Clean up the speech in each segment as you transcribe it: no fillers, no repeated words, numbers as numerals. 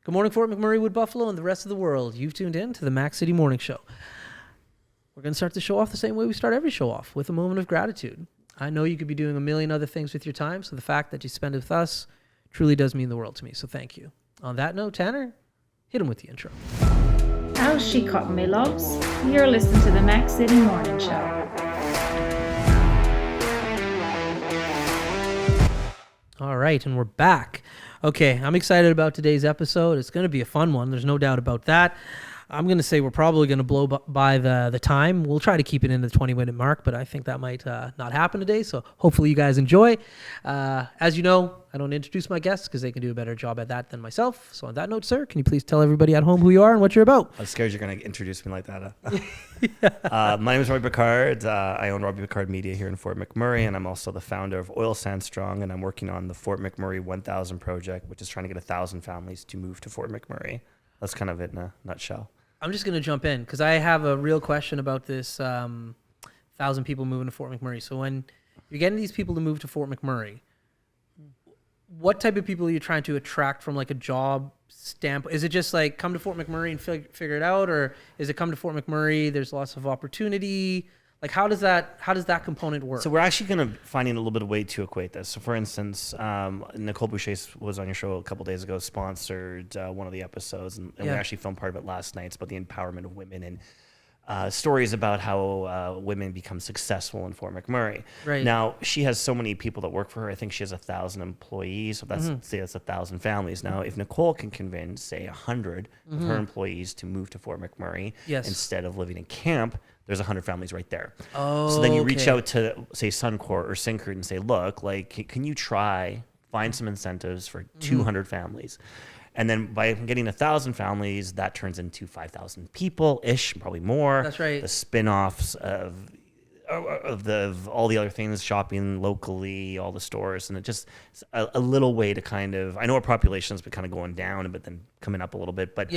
Good morning, Fort McMurray, Wood Buffalo, and the rest of the world. You've tuned in to the Mac City Morning Show. We're going to start the show off the same way we start every show off, with a moment of gratitude. I know you could be doing a million other things with your time, so the fact that you spend it with us truly does mean the world to me, so thank you. On that note, Tanner, hit him with the intro. How's she cotton, me loves? You're listening to the Mac City Morning Show. All right, and we're back. Okay, I'm excited about today's episode. It's going to be a fun one. There's no doubt about that. I'm going to say we're probably going to blow by the time. We'll try to keep it in the 20-minute mark, but I think that might not happen today, so hopefully you guys enjoy. As you know, I don't introduce my guests because they can do a better job at that than myself. So on that note, sir, can you please tell everybody at home who you are and what you're about? I was scared you're going to introduce me like that. My name is Robbie Picard. I own Robbie Picard Media here in Fort McMurray, and I'm also the founder of Oil Sand Strong, and I'm working on the Fort McMurray 1000 project, which is trying to get 1,000 families to move to Fort McMurray. That's kind of it in a nutshell. I'm just going to jump in because I have a real question about this 1,000 people moving to Fort McMurray. So when you're getting these people to move to Fort McMurray, what type of people are you trying to attract from like a job standpoint? Is it just like come to Fort McMurray and figure it out? Or is it come to Fort McMurray, there's lots of opportunity? Like how does that component work? So we're actually going to finding a little bit of way to equate this. So for instance, Nicole Boucher was on your show a couple days ago, sponsored one of the episodes, and we actually filmed part of it last night. It's about the empowerment of women and stories about how women become successful in Fort McMurray. Right. Now, she has so many people that work for her. I think she has 1,000 employees. So that's say that's 1,000 families. Now, if Nicole can convince, say, 100 of her employees to move to Fort McMurray instead of living in camp, there's 100 families right there. Oh, so then you reach out to, say, Suncor or Syncrude and say, look, like, can you find some incentives for 200 families? And then by getting 1,000 families, that turns into 5,000 people-ish, probably more. That's right. The spin-offs of all the other things, shopping locally, all the stores, and it just a little way to kind of, I know our population's been kind of going down, but then coming up a little bit, but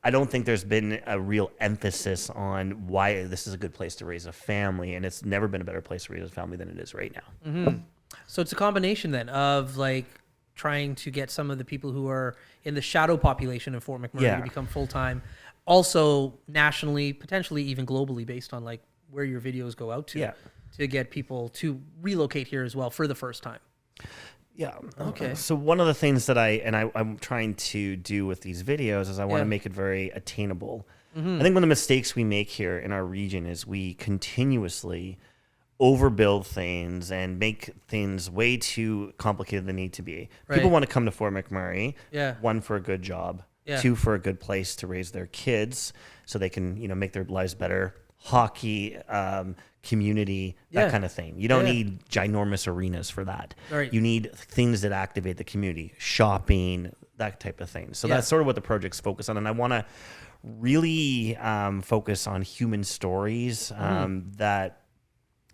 I don't think there's been a real emphasis on why this is a good place to raise a family, and it's never been a better place to raise a family than it is right now. Mm-hmm. So it's a combination then of like trying to get some of the people who are in the shadow population in Fort McMurray to become full-time, also nationally, potentially even globally based on like where your videos go out to get people to relocate here as well for the first time. Yeah. Okay. So one of the things that I'm trying to do with these videos is I want to make it very attainable. I think one of the mistakes we make here in our region is we continuously overbuild things and make things way too complicated than they need to be. People want to come to Fort McMurray, one, for a good job, two, for a good place to raise their kids so they can, make their lives better, hockey, community, that kind of thing. You don't need ginormous arenas for that. Right. You need things that activate the community, shopping, that type of thing. So that's sort of what the project's focused on. And I want to really focus on human stories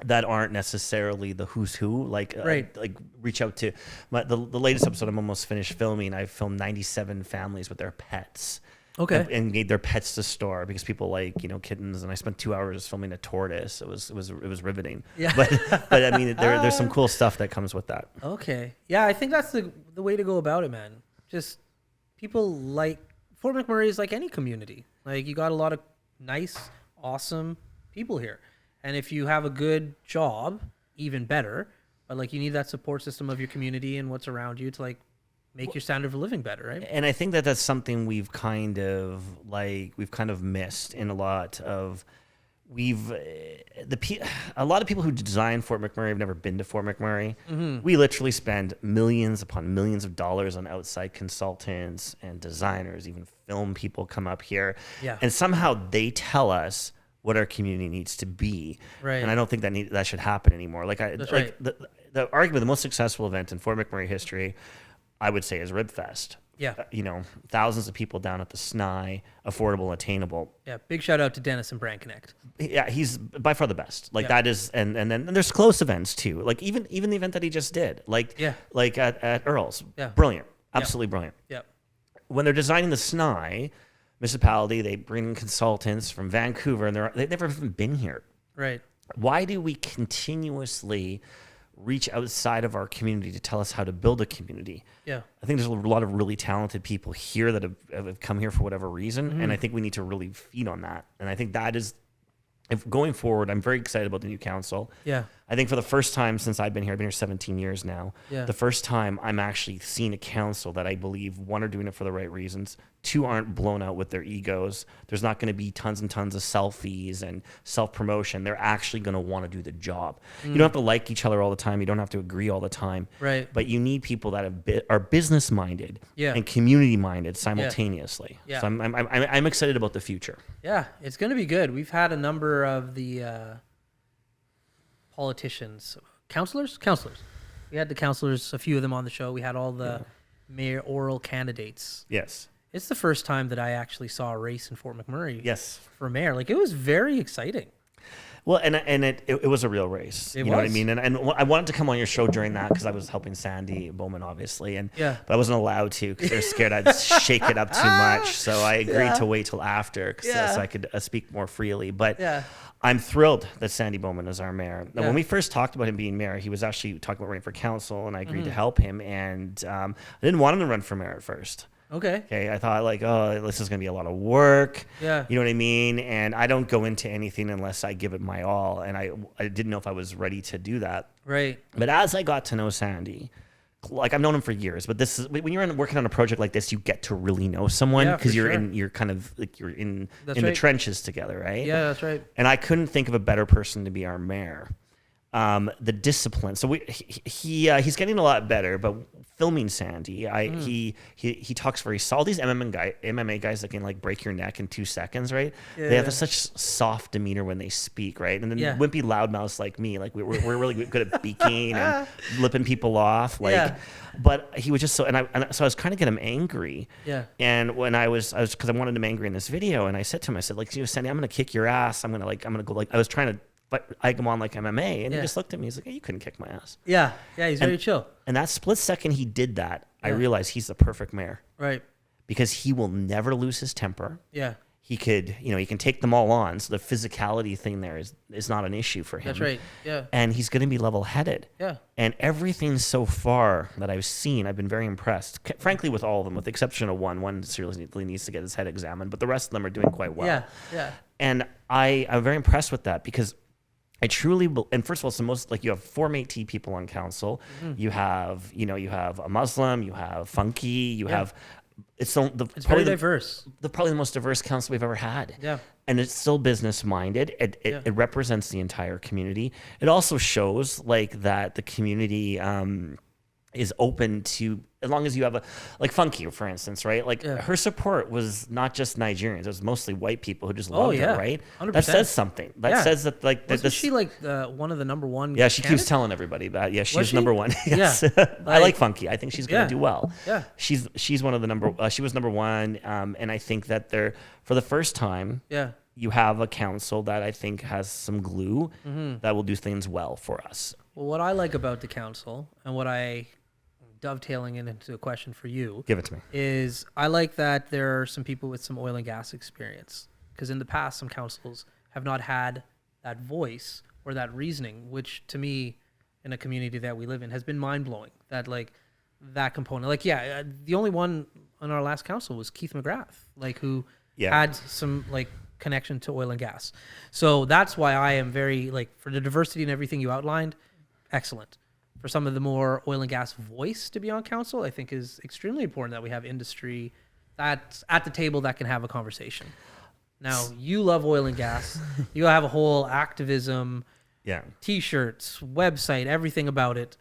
that aren't necessarily the who's who. Like reach out to the latest episode. I'm almost finished filming. I filmed 97 families with their pets. Okay. And gave their pets to store because people like, kittens. And I spent 2 hours filming a tortoise. It was riveting. Yeah. But I mean, there's some cool stuff that comes with that. Okay. Yeah, I think that's the way to go about it, man. Just people like Fort McMurray is like any community. Like you got a lot of nice, awesome people here. And if you have a good job, even better. But like you need that support system of your community and what's around you to like make your standard of living better, right? And I think that that's something we've kind of missed in a lot of a lot of people who design Fort McMurray have never been to Fort McMurray. We literally spend millions upon millions of dollars on outside consultants and designers, even film people come up here, and somehow they tell us what our community needs to be. Right. And I don't think that should happen anymore. The arguably the most successful event in Fort McMurray history, I would say, is Ribfest. Yeah. Thousands of people down at the SNI, affordable, attainable. Yeah. Big shout out to Dennis and Brand Connect. Yeah, he's by far the best. That is, and then there's close events too. Like even the event that he just did, like at Earl's. Yeah. Brilliant. Absolutely brilliant. Yeah. When they're designing the SNI municipality, they bring in consultants from Vancouver, and they've never even been here. Right. Why do we continuously reach outside of our community to tell us how to build a community. Yeah. I think there's a lot of really talented people here that have come here for whatever reason. And I think we need to really feed on that. And I think that is, if going forward, I'm very excited about the new council. Yeah. I think for the first time since I've been here 17 years now, the first time I'm actually seeing a council that I believe, one, are doing it for the right reasons, two, aren't blown out with their egos. There's not going to be tons and tons of selfies and self-promotion. They're actually going to want to do the job. You don't have to like each other all the time. You don't have to agree all the time. Right. But you need people that are business-minded and community-minded simultaneously. Yeah. So I'm excited about the future. Yeah, it's going to be good. We've had a number of the politicians, councillors. We had the councillors, a few of them on the show. We had all the mayoral candidates. Yes. It's the first time that I actually saw a race in Fort McMurray. Yes. For mayor. Like, it was very exciting. Well, and it was a real race. You know what I mean? And I wanted to come on your show during that because I was helping Sandy Bowman, obviously. But I wasn't allowed to because they're scared I'd shake it up too much. So I agreed to wait till after so I could speak more freely. But I'm thrilled that Sandy Bowman is our mayor. Now, when we first talked about him being mayor, he was actually talking about running for council, and I agreed to help him. And I didn't want him to run for mayor at first. Okay. I thought, like, oh, this is going to be a lot of work. Yeah. You know what I mean? And I don't go into anything unless I give it my all. And I didn't know if I was ready to do that. Right. But as I got to know Sandy, like, I've known him for years, but this is when you're working on a project like this, you get to really know someone because you're in the trenches together, right? Yeah, that's right. And I couldn't think of a better person to be our mayor. The discipline. So he's getting a lot better, but filming Sandy, he talks very solid. These MMA guys that can like break your neck in 2 seconds, right? Yeah. They have such soft demeanor when they speak, right? And then wimpy loudmouths like me, like we're really good at speaking and lipping people off, like. But he was just so, so I was trying to get him angry. Yeah. And when I was because I wanted him angry in this video, and I said to him, I said, like, Sandy, I'm gonna kick your ass. I'm gonna go, like, I was trying to. But I come on like MMA, and he just looked at me. He's like, hey, you couldn't kick my ass. Yeah, he's very chill. And that split second he did that, I realized he's the perfect mayor. Right. Because he will never lose his temper. Yeah. He could, he can take them all on. So the physicality thing there is not an issue for him. That's right. Yeah. And he's going to be level-headed. Yeah. And everything so far that I've seen, I've been very impressed. Frankly, with all of them, with the exception of one. One seriously needs to get his head examined, but the rest of them are doing quite well. Yeah. Yeah. And I'm very impressed with that because I truly, and first of all, it's the most, like, you have 4 Métis people on council. Mm-hmm. You have a Muslim, you have funky, you have, it's very diverse. Probably the most diverse council we've ever had. Yeah. And it's still business minded. It represents the entire community. It also shows like that the community is open to, as long as you have like Funky, for instance, right? Like her support was not just Nigerians; it was mostly white people who just loved her, right? 100%. That says something. That says that, like, wasn't she like one of the number one? Yeah, she keeps telling everybody that. Yeah, she's number one. Yes. Yeah, I like Funky. I think she's going to do well. Yeah, she's one of the number. She was number one, and I think that they're, for the first time. Yeah. You have a council that I think has some glue that will do things well for us. Well, what I like about the council, and what I dovetailing into a question for you, give it to me, is I like that there are some people with some oil and gas experience, because in the past some councils have not had that voice or that reasoning, which to me, in a community that we live in, has been mind-blowing. That, like, that component, like, the only one on our last council was Keith McGrath, like, who had some, like, connection to oil and gas. So that's why I am very, like, for the diversity and everything you outlined, excellent. For some of the more oil and gas voice to be on council, I think is extremely important that we have industry that's at the table that can have a conversation. Now, you love oil and gas. You have a whole activism, T-shirts, website, everything about it.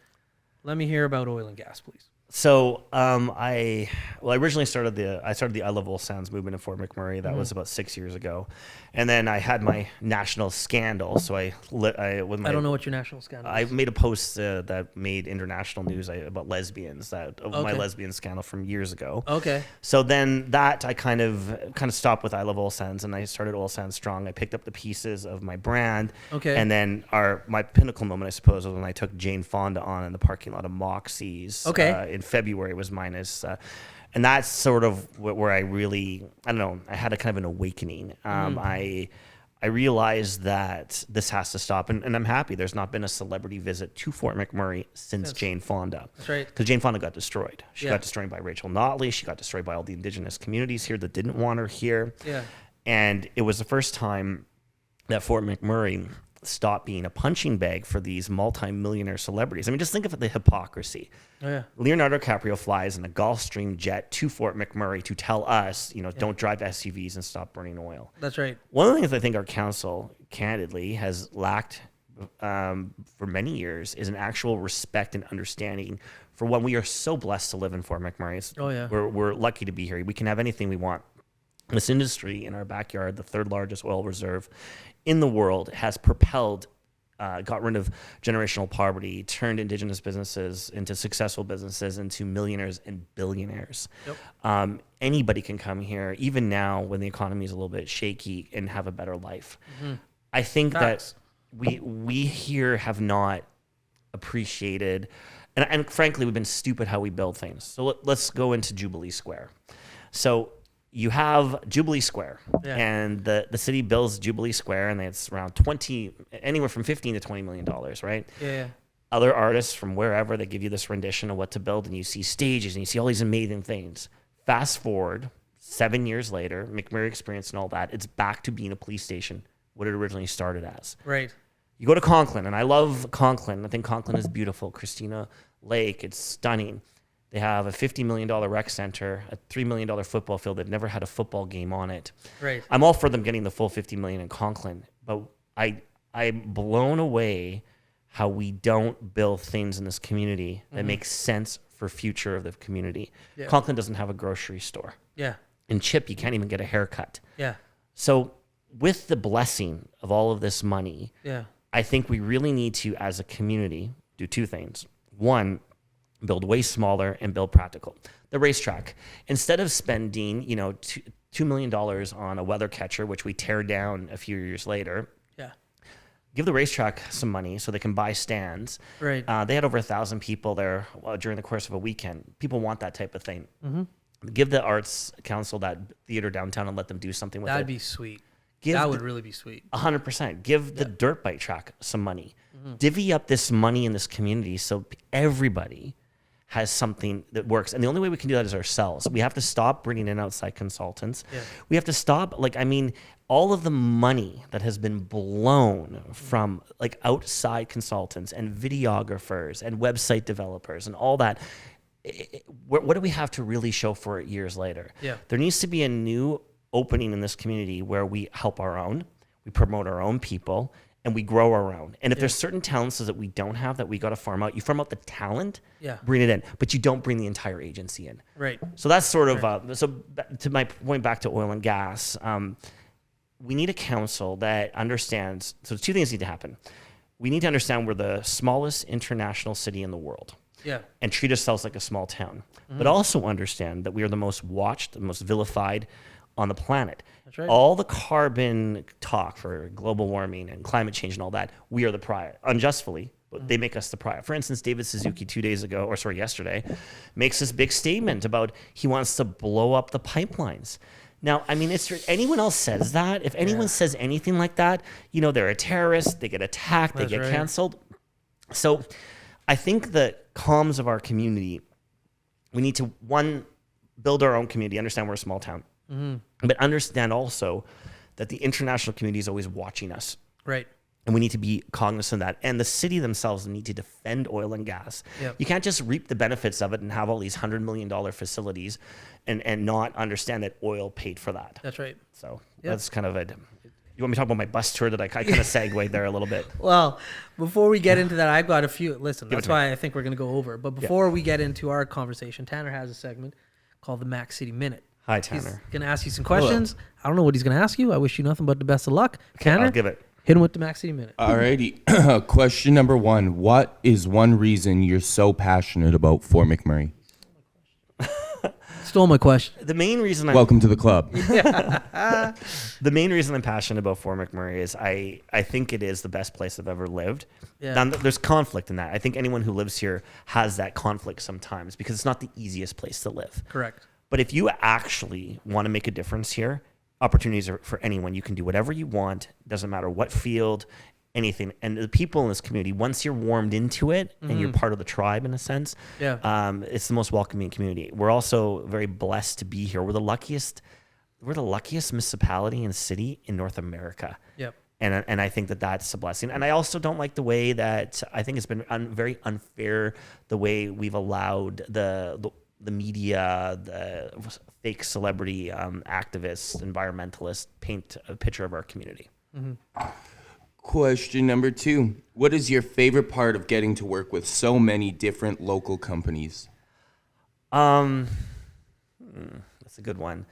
Let me hear about oil and gas, please. So I originally started the I Love Oil Sands movement in Fort McMurray. That was about 6 years ago, and then I had my national scandal. So I don't know what your national scandal is. I made a post that made international news about lesbians. My lesbian scandal from years ago. Okay. So then that I kind of stopped with I Love Oil Sands, and I started Oil Sands Strong. I picked up the pieces of my brand. Okay. And then my pinnacle moment, I suppose, was when I took Jane Fonda on in the parking lot of Moxie's. Okay. In February was minus, and that's sort of where I really, I don't know, I had a kind of an awakening. I I realized that this has to stop. And I'm happy there's not been a celebrity visit to Fort McMurray since Jane Fonda. That's right. Because Jane Fonda got destroyed. She got destroyed by Rachel Notley. She got destroyed by all the Indigenous communities here that didn't want her here. Yeah. And it was the first time that Fort McMurray stopped being a punching bag for these multi-millionaire celebrities. I mean, just think of the hypocrisy. Oh, yeah. Leonardo DiCaprio flies in a Gulfstream jet to Fort McMurray to tell us, don't drive SUVs and stop burning oil. That's right. One of the things I think our council, candidly, has lacked for many years is an actual respect and understanding for when we are so blessed to live in Fort McMurray. Oh, yeah. We're lucky to be here. We can have anything we want. This industry in our backyard, the third largest oil reserve in the world, has propelled, got rid of generational poverty, turned Indigenous businesses into successful businesses, into millionaires and billionaires. Yep. Anybody can come here, even now when the economy is a little bit shaky, and have a better life. Mm-hmm. I think that we here have not appreciated, and frankly, we've been stupid how we build things. So let's go into Jubilee Square. So you have Jubilee Square, and the city builds Jubilee Square, and it's around anywhere from $15 to $20 million, right? Yeah. Other artists from wherever, they give you this rendition of what to build, and you see stages, and you see all these amazing things. Fast forward 7 years later, McMurray Experience and all that, it's back to being a police station, what it originally started as. Right. You go to Conklin, and I love Conklin. I think Conklin is beautiful. Christina Lake, it's stunning. They have a $50 million rec center, a $3 million football field that never had a football game on it. Right. I'm all for them getting the full $50 million in Conklin, but I'm blown away how we don't build things in this community that make sense for future of the community. Yeah. Conklin doesn't have a grocery store. Yeah. In Chip, you can't even get a haircut. Yeah. So with the blessing of all of this money, I think we really need to, as a community, do two things. One, build way smaller and build practical. The racetrack, instead of spending, $2 million on a weather catcher, which we tear down a few years later, give the racetrack some money so they can buy stands. Right. They had over 1,000 people there during the course of a weekend. People want that type of thing. Mm-hmm. Give the Arts Council that theater downtown and let them do something with it. That'd be sweet. That would really be sweet. 100%. Give the dirt bike track some money. Mm-hmm. Divvy up this money in this community so everybody has something that works. And the only way we can do that is ourselves. We have to stop bringing in outside consultants. Yeah. We have to stop, all of the money that has been blown from outside consultants and videographers and website developers and all that. What do we have to really show for it years later? Yeah. There needs to be a new opening in this community where we help our own, we promote our own people, and we grow our own. And if there's certain talents that we don't have that we got to farm out, you farm out the talent, bring it in, but you don't bring the entire agency in. Right. So that's sort of, so to my point back to oil and gas, we need a council that understands, so two things need to happen. We need to understand we're the smallest international city in the world. Yeah. And treat ourselves like a small town. Mm-hmm. But also understand that we are the most watched, the most vilified on the planet. That's right. All the carbon talk for global warming and climate change and all that, we are the pariah, unjustly, but they make us the pariah. For instance, David Suzuki yesterday, makes this big statement about he wants to blow up the pipelines. Now, I mean, anyone else says that, if anyone says anything like that, they're a terrorist, they get attacked, they get canceled. So I think the comms of our community, we need to, one, build our own community, understand we're a small town. Mm-hmm. But understand also that the international community is always watching us. Right. And we need to be cognizant of that. And the city themselves need to defend oil and gas. Yep. You can't just reap the benefits of it and have all these $100 million facilities and not understand that oil paid for that. That's right. So that's kind of it. You want me to talk about my bus tour that I kind of segued there a little bit? Well, before we get into that, I've got a few. Listen, that's why I think we're going to go over. But before we get into our conversation, Tanner has a segment called the Mac City Minute. Hi, Tanner. He's going to ask you some questions. Hello. I don't know what he's going to ask you. I wish you nothing but the best of luck. Okay, Tanner, I'll give it. Hit him with the Mac City Minute. Alrighty. Question number one. What is one reason you're so passionate about Fort McMurray? Stole my question. The main reason Welcome to the club. The main reason I'm passionate about Fort McMurray is I think it is the best place I've ever lived. Yeah. Now, there's conflict in that. I think anyone who lives here has that conflict sometimes because it's not the easiest place to live. Correct. But if you actually want to make a difference here, opportunities are for anyone. You can do whatever you want. Doesn't matter what field, anything. And the people in this community, once you're warmed into it and you're part of the tribe in a sense, it's the most welcoming community. We're also very blessed to be here. We're the luckiest municipality and city in North America. Yep. And I think that that's a blessing. And I also don't like the way that I think it's been very unfair, the way we've allowed the media, the fake celebrity activists, environmentalists paint a picture of our community. Question number 2. What is your favorite part of getting to work with so many different local companies? That's a good one.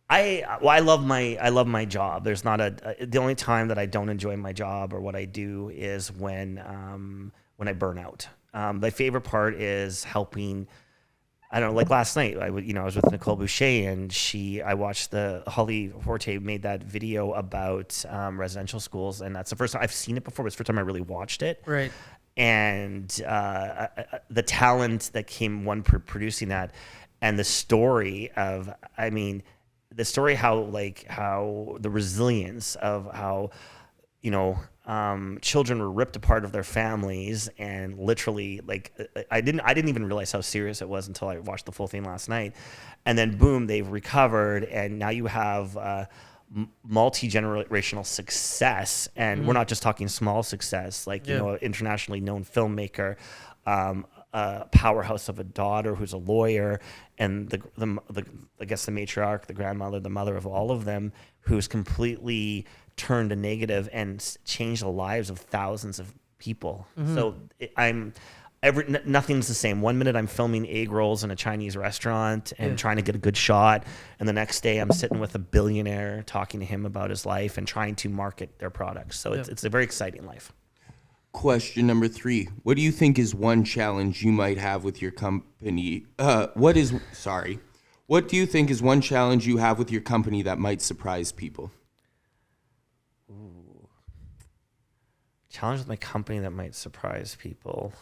I love my job. There's not the only time that I don't enjoy my job or what I do is when I burn out. My favorite part is helping. I don't know, like last night, I was with Nicole Boucher, and I watched Holly Forte made that video about residential schools, and that's the first time I've seen it before, but it's the first time I really watched it. Right. And the talent that came producing that, and the story of, how the resilience of how, children were ripped apart of their families, and literally, I didn't even realize how serious it was until I watched the full thing last night. And then boom, they've recovered, and now you have multi-generational success, and we're not just talking small success, internationally known filmmaker, a powerhouse of a daughter who's a lawyer, and the matriarch, the grandmother, the mother of all of them, who's completely turned a negative and changed the lives of thousands of people. So nothing's the same. 1 minute I'm filming egg rolls in a Chinese restaurant and trying to get a good shot, and the next day I'm sitting with a billionaire talking to him about his life and trying to market their products. So it's a very exciting life. Question number 3. What do you think is one challenge you might have with your company? What do you think is one challenge you have with your company that might surprise people? Challenge with my company that might surprise people.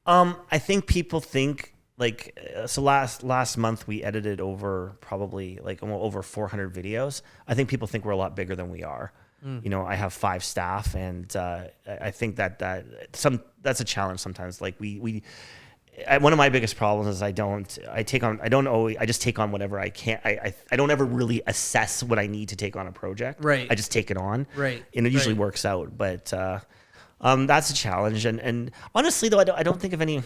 I think people think last month we edited over probably over 400 videos. I think people think we're a lot bigger than we are. I have 5 staff, and I think that's a challenge sometimes. One of my biggest problems is I just take on whatever I can. I don't ever really assess what I need to take on a project. Right. I just take it on. Right. And it usually works out, but that's a challenge. And honestly though, I don't think of any.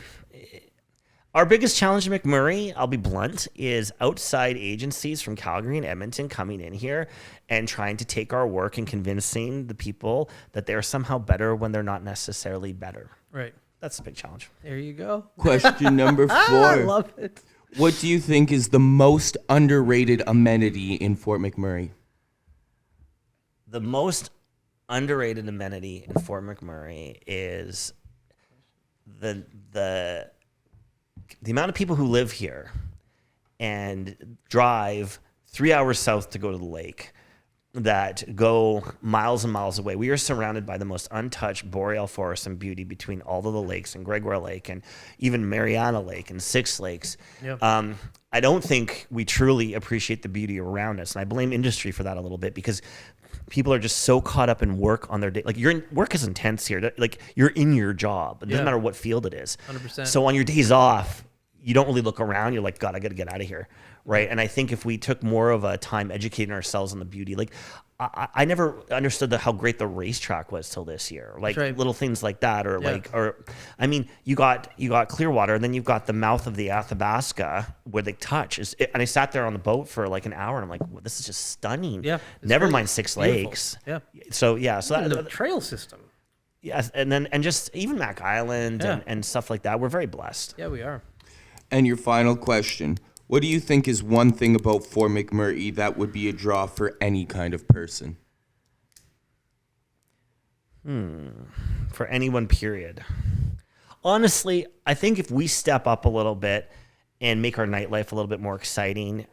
Our biggest challenge in McMurray, I'll be blunt, is outside agencies from Calgary and Edmonton coming in here and trying to take our work and convincing the people that they're somehow better when they're not necessarily better. Right. That's a big challenge. There you go. Question number 4. I love it. What do you think is the most underrated amenity in Fort McMurray? The most underrated amenity in Fort McMurray is the amount of people who live here and drive 3 hours south to go to the lake, that go miles and miles away. We are surrounded by the most untouched boreal forest and beauty between all of the lakes, and Gregoire Lake, and even Mariana Lake, and Six Lakes. Yep. I don't think we truly appreciate the beauty around us, and I blame industry for that a little bit, because people are just so caught up in work on their day. Work is intense here. You're in your job. It doesn't matter what field it is. 100%. So on your days off, you don't really look around. You're like, God, I got to get out of here. Right. And I think if we took more of a time educating ourselves on the beauty, I never understood how great the racetrack was till this year. Little things like that, you got Clearwater, and then you've got the mouth of the Athabasca where they touch. And I sat there on the boat for an hour, and I'm like, well, this is just stunning. Yeah. Never mind Six Lakes. Yeah. So the trail system. Yes. And just even Mac Island and stuff like that. We're very blessed. Yeah, we are. And your final question. What do you think is one thing about Fort McMurray that would be a draw for any kind of person? For anyone, period. Honestly, I think if we step up a little bit and make our nightlife a little bit more exciting,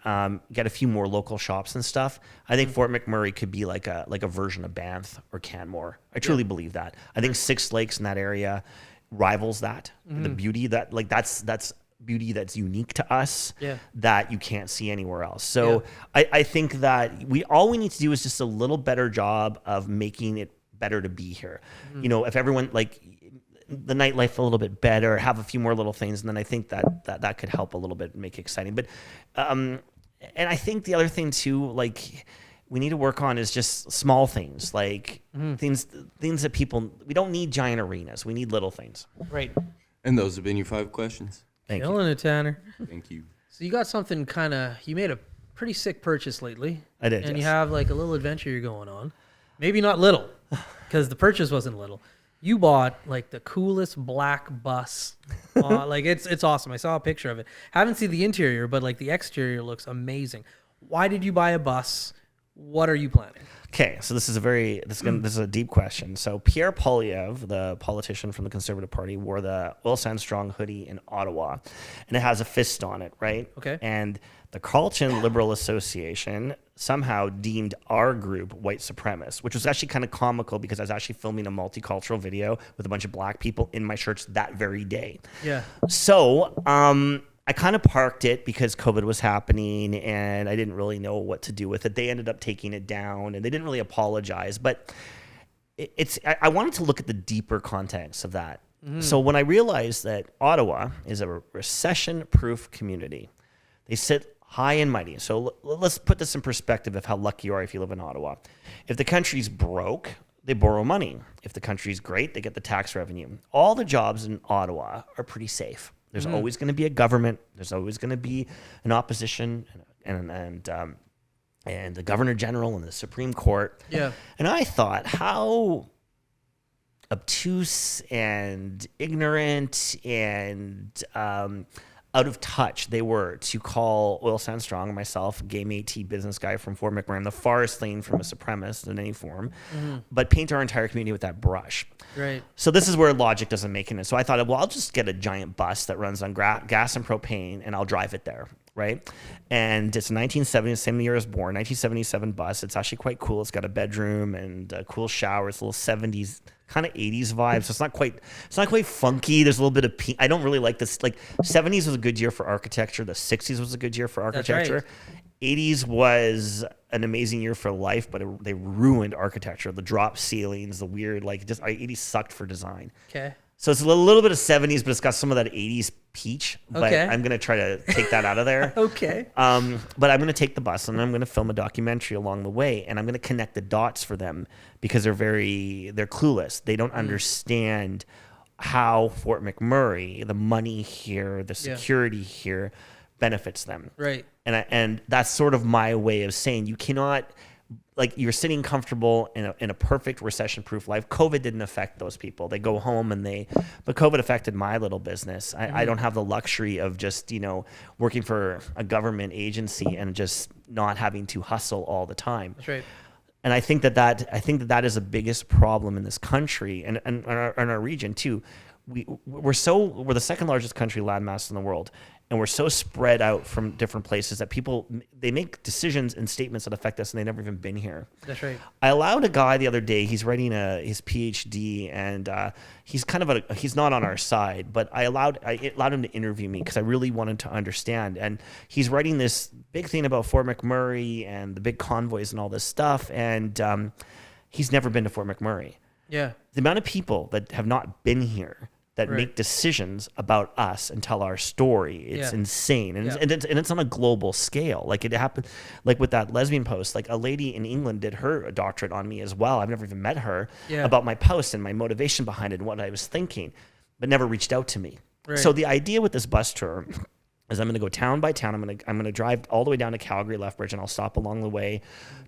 get a few more local shops and stuff, I think Fort McMurray could be like a version of Banff or Canmore. I truly believe that. I think Six Lakes in that area rivals that. The beauty that's beauty that's unique to us Yeah. that you can't see anywhere else. So I think that all we need to do is just a little better job of making it better to be here. You know, if everyone like the nightlife a little bit better, have a few more little things, and then I think that could help a little bit, make it exciting. But and I think the other thing too, like we need to work on is just small things, like things that people, we don't need giant arenas. We need little things. Right. And those have been your 5 questions. Thank you. Killing it, Tanner. Thank you. So you got something you made a pretty sick purchase lately. I did, And you yes. have like a little adventure you're going on. Maybe not little, because the purchase wasn't little. You bought like the coolest black bus. Like it's awesome. I saw a picture of it. Haven't seen the interior, but like the exterior looks amazing. Why did you buy a bus? What are you planning? Okay, so this is a deep question. So Pierre Poilievre, the politician from the Conservative Party, wore the Oil Sands Strong hoodie in Ottawa, and it has a fist on it, right? Okay. And the Carleton Liberal Association somehow deemed our group white supremacist, which was actually kind of comical because I was actually filming a multicultural video with a bunch of black people in my church that very day. Yeah. So I kind of parked it because COVID was happening and I didn't really know what to do with it. They ended up taking it down and they didn't really apologize, but I wanted to look at the deeper context of that. So when I realized that Ottawa is a recession-proof community, they sit high and mighty. So let's put this in perspective of how lucky you are if you live in Ottawa. If the country's broke, they borrow money. If the country's great, they get the tax revenue. All the jobs in Ottawa are pretty safe. There's always going to be a government. There's always going to be an opposition and the Governor General and the Supreme Court. Yeah. And I thought how obtuse and ignorant and out of touch they were to call Oil Sands Strong and myself, a gay Métis business guy from Fort McMurray, the farthest thing from a supremacist in any form, but paint our entire community with that brush. Right. So this is where logic doesn't make it. So I thought, well, I'll just get a giant bus that runs on gas and propane, and I'll drive it there, right? And it's 1970, the same year I was born, 1977 bus. It's actually quite cool. It's got a bedroom and a cool shower. It's a little 70s, kind of 80s vibe. So it's not quite funky. There's a little bit of I don't really like this. Like 70s was a good year for architecture. The 60s was a good year for architecture. Right. 80s was an amazing year for life, but they ruined architecture. The drop ceilings, the weird, 80s sucked for design. Okay. So it's a little bit of 70s, but it's got some of that 80s peach. But Okay. I'm going to try to take that out of there. Okay. But I'm going to take the bus and I'm going to film a documentary along the way, and I'm going to connect the dots for them because they're clueless. They don't understand how Fort McMurray, the money here, the security here benefits them. Right. And that's sort of my way of saying you cannot, like, you're sitting comfortable in a perfect recession-proof life. COVID didn't affect those people. They go home but COVID affected my little business. I don't have the luxury of just, working for a government agency and just not having to hustle all the time. That's right. And I think that is the biggest problem in this country and in our region too. We're the second largest country landmass in the world, and we're so spread out from different places that they make decisions and statements that affect us, and they've never even been here. That's right. I allowed a guy the other day. He's writing his PhD, and he's he's not on our side, but I allowed him to interview me because I really wanted to understand. And he's writing this big thing about Fort McMurray and the big convoys and all this stuff, and he's never been to Fort McMurray. Yeah. The amount of people that have not been here that make decisions about us and tell our story, it's insane. And, it's on a global scale. Like it happened, like with that lesbian post, like a lady in England did her doctorate on me as well. I've never even met her about my post and my motivation behind it and what I was thinking, but never reached out to me. Right. So the idea with this bus tour is I'm going to go town by town. I'm going to drive all the way down to Calgary, Lethbridge, and I'll stop along the way,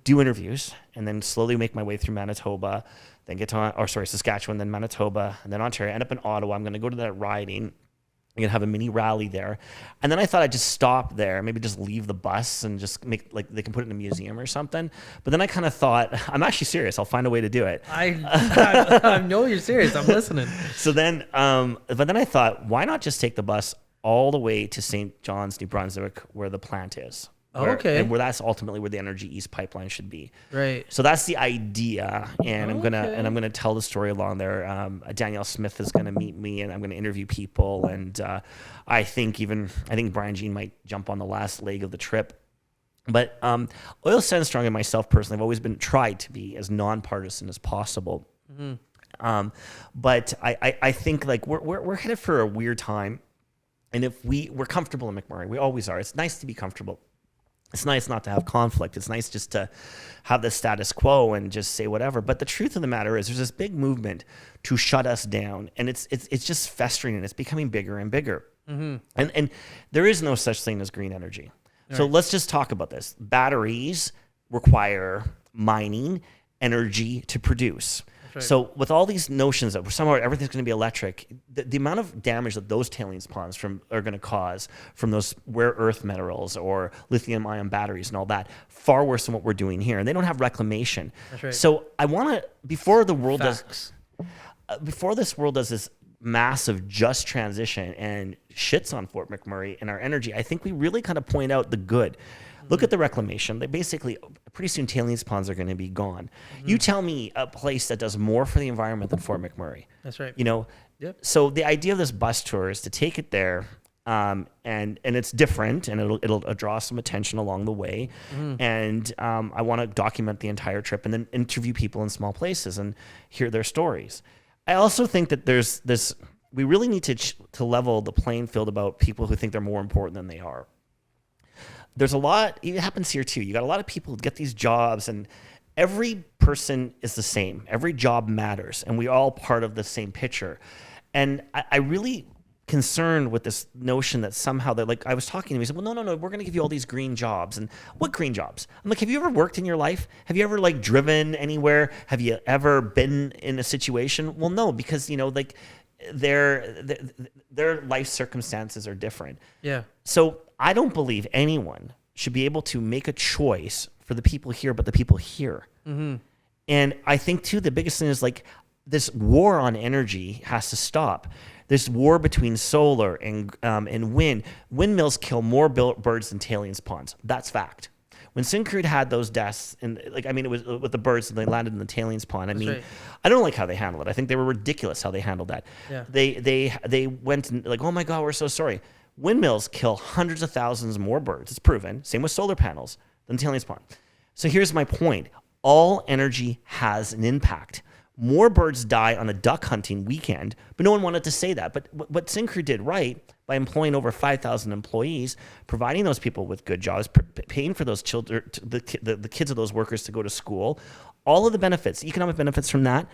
do interviews, and then slowly make my way through Manitoba, then Saskatchewan, then Manitoba, and then Ontario. End up in Ottawa. I'm going to go to that riding. I'm going to have a mini rally there. And then I thought I'd just stop there, maybe just leave the bus and just make, like, they can put it in a museum or something. But then I kind of thought, I'm actually serious. I'll find a way to do it. I know you're serious. I'm listening. So then, but then I thought, why not just take the bus all the way to St. John's, New Brunswick, where the plant is? Okay. And where that's ultimately where the Energy East pipeline should be. Right. So that's the idea, and I'm gonna tell the story along there. Danielle Smith is gonna meet me, and I'm gonna interview people, and I think Brian Jean might jump on the last leg of the trip. But Oil Sandstrong and myself personally have always been tried to be as nonpartisan as possible. But I think like we're headed for a weird time, and if we're comfortable in McMurray, we always are. It's nice to be comfortable. It's nice not to have conflict. It's nice just to have the status quo and just say whatever. But the truth of the matter is there's this big movement to shut us down, and it's just festering, and it's becoming bigger and bigger. And there is no such thing as green energy. So let's just talk about this. Batteries require mining energy to produce. Right. So with all these notions that somehow everything's going to be electric, the amount of damage that those tailings ponds are going to cause from those rare earth minerals or lithium ion batteries and all that, far worse than what we're doing here. And they don't have reclamation. That's right. So I want to, before this world does this massive just transition and shits on Fort McMurray and our energy, I think we really kind of point out the good. Look at the reclamation. They basically, pretty soon tailings ponds are going to be gone. You tell me a place that does more for the environment than Fort McMurray. That's right. You know, so the idea of this bus tour is to take it there, and it's different, and it'll draw some attention along the way. And I want to document the entire trip and then interview people in small places and hear their stories. I also think that there's this. We really need to level the playing field about people who think they're more important than they are. There's a lot, it happens here too. You got a lot of people who get these jobs, and every person is the same. Every job matters, and we all part of the same picture. And I really concerned with this notion that somehow that, like, I was talking to him, he said, well, no, we're going to give you all these green jobs. And what green jobs? I'm like, have you ever worked in your life? Have you ever like driven anywhere? Have you ever been in a situation? Well, no, because, you know, like their life circumstances are different. Yeah. So I don't believe anyone should be able to make a choice for the people here, but the people here. And I think too, the biggest thing is like this war on energy has to stop. This war between solar and wind. Windmills kill more birds than tailings ponds. That's fact. When Syncrude had those deaths, and like, I mean, it was with the birds and they landed in the tailings pond. I mean, I don't like how they handled it. I think they were ridiculous how they handled that. Yeah. They went and like, oh my God, we're so sorry. Windmills kill hundreds of thousands more birds. It's proven. Same with solar panels than tailings pond. So here's my point. All energy has an impact. More birds die on a duck hunting weekend, but no one wanted to say that. But what Syncrude did right by employing over 5,000 employees, providing those people with good jobs, paying for those children, the kids of those workers to go to school, all of the benefits, economic benefits from that,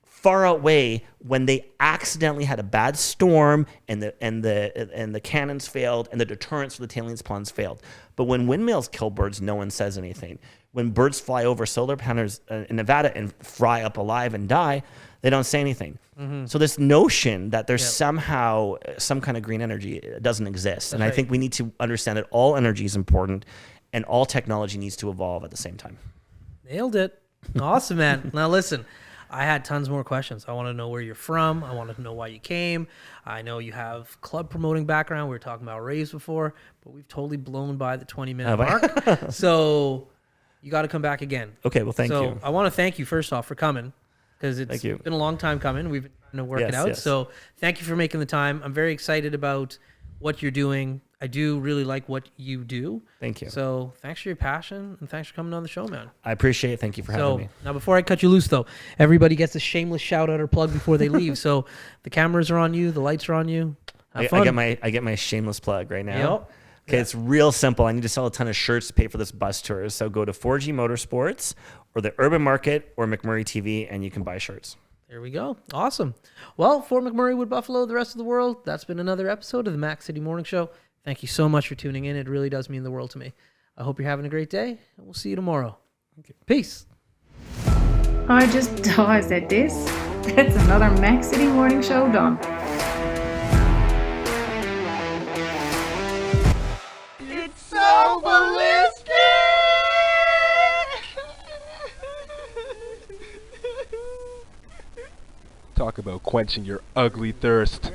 far outweigh when they accidentally had a bad storm and the cannons failed and the deterrents for the tailings ponds failed. But when windmills kill birds, no one says anything. When birds fly over solar panels in Nevada and fry up alive and die, they don't say anything. So this notion that there's somehow some kind of green energy doesn't exist. And I think we need to understand that all energy is important and all technology needs to evolve at the same time. Nailed it. Awesome, man. Now listen, I had tons more questions. I want to know where you're from. I want to know why you came. I know you have club promoting background. We were talking about raves before, but we've totally blown by the 20-minute mark. So you got to come back again. Okay, well, thank you. So I want to thank you first off for coming, because it's been a long time coming. We've been trying to work it out. Yes. So thank you for making the time. I'm very excited about what you're doing. I do really like what you do. Thank you. So thanks for your passion, and thanks for coming on the show, man. I appreciate it. Thank you for having me. Now, before I cut you loose, though, everybody gets a shameless shout out or plug before they leave. So the cameras are on you, the lights are on you. Have fun. I get my shameless plug right now. Yep. Okay, it's real simple. I need to sell a ton of shirts to pay for this bus tour. So go to 4G Motorsports or the Urban Market or McMurray TV, and you can buy shirts. There we go. Awesome. Well, Fort McMurray, Wood Buffalo, the rest of the world, that's been another episode of the Mac City Morning Show. Thank you so much for tuning in. It really does mean the world to me. I hope you're having a great day, and we'll see you tomorrow. Okay. Peace. I said this. That's another Mac City Morning Show done. It's so ballistic! Talk about quenching your ugly thirst.